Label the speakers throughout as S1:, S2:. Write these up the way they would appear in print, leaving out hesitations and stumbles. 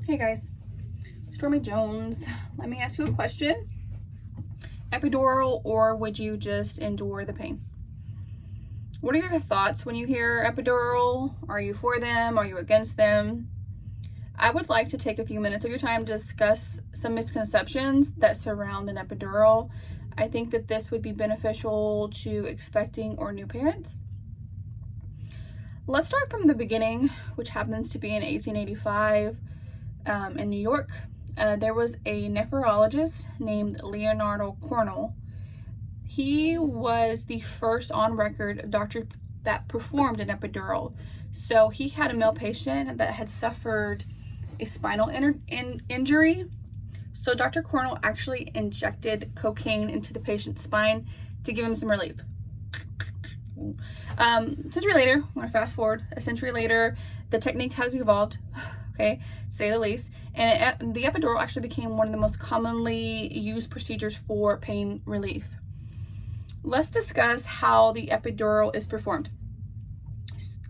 S1: Hey guys, Stormy Jones. Let me ask you a question. Epidural, or would you just endure the pain? What are your thoughts when you hear epidural? Are you for them? Are you against them? I would like to take a few minutes of your time to discuss some misconceptions that surround an epidural. I think that this would be beneficial to expecting or new parents. Let's start from the beginning, which happens to be in 1885 in New York. There was a nephrologist named Leonardo Cornell. He was the first on record doctor that performed an epidural. So he had a male patient that had suffered a spinal injury. So Dr. Cornell actually injected cocaine into the patient's spine to give him some relief. A century later, I'm going to fast forward, a century later, the technique has evolved, okay, to say the least, and the epidural actually became one of the most commonly used procedures for pain relief. Let's discuss how the epidural is performed.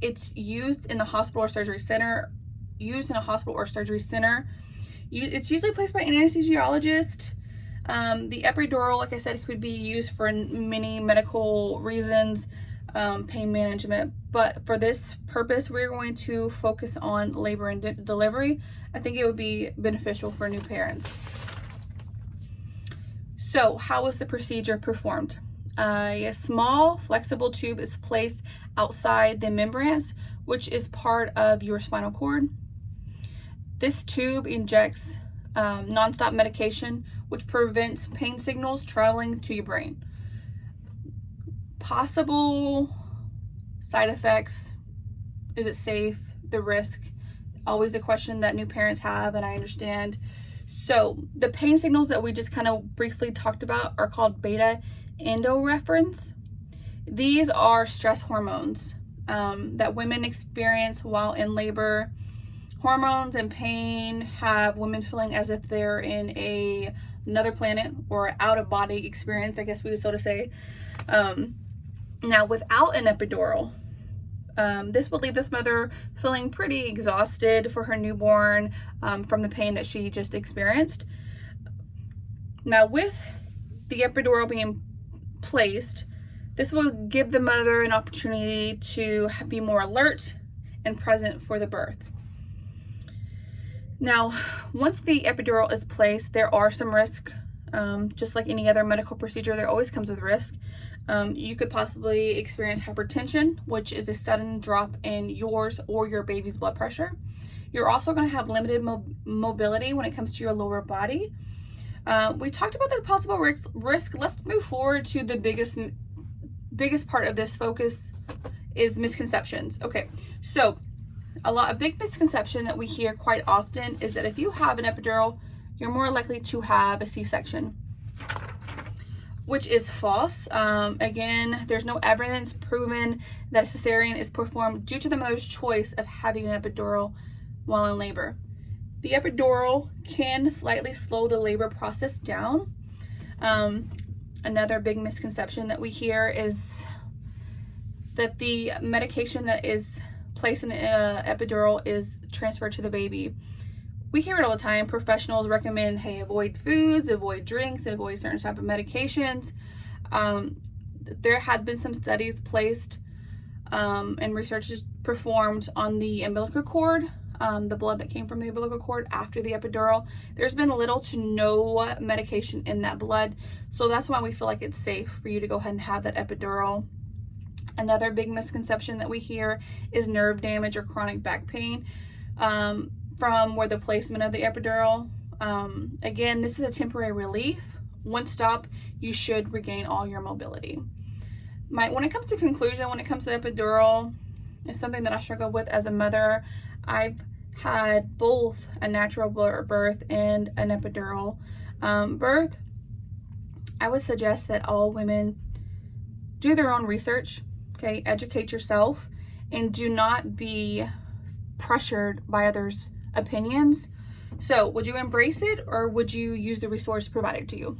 S1: It's used in the hospital or surgery center. It's usually placed by an anesthesiologist. The epidural, like I said, could be used for many medical reasons, pain management, but for this purpose, we're going to focus on labor and delivery. I think it would be beneficial for new parents. So, how is the procedure performed? A small flexible tube is placed outside the membranes, which is part of your spinal cord. This tube injects nonstop medication, which prevents pain signals traveling to your brain. Possible side effects: is it safe? The risk, always a question that new parents have, and I understand. So the pain signals that we just kind of briefly talked about are called beta endorphins. These are stress hormones that women experience while in labor. Hormones and pain have women feeling as if they're in another planet or out of body experience, I guess we would so to say. Now, without an epidural, this will leave this mother feeling pretty exhausted for her newborn from the pain that she just experienced. Now, with the epidural being placed, this will give the mother an opportunity to be more alert and present for the birth. Now, once the epidural is placed, there are some risks. Just like any other medical procedure, there always comes with risk. You could possibly experience hypertension, which is a sudden drop in yours or your baby's blood pressure. You're also going to have limited mobility when it comes to your lower body. We talked about the possible risk. Let's move forward to the biggest part of this focus is misconceptions. Okay, so a big misconception that we hear quite often is that if you have an epidural, you're more likely to have a C-section, which is false. Again, there's no evidence proven that a cesarean is performed due to the mother's choice of having an epidural while in labor. The epidural can slightly slow the labor process down. Another big misconception that we hear is that the medication that is placed in an epidural is transferred to the baby. We hear it all the time. Professionals recommend, hey, avoid foods, avoid drinks, avoid certain type of medications. There had been some studies placed and research performed on the umbilical cord, the blood that came from the umbilical cord after the epidural. There's been little to no medication in that blood. So that's why we feel like it's safe for you to go ahead and have that epidural. Another big misconception that we hear is nerve damage or chronic back pain from where the placement of the epidural. Again, this is a temporary relief. Once stopped, you should regain all your mobility. When it comes to conclusion, when it comes to epidural, it's something that I struggle with as a mother. I've had both a natural birth and an epidural birth. I would suggest that all women do their own research, okay? Educate yourself, and do not be pressured by others' opinions. So would you embrace it, or would you use the resource provided to you?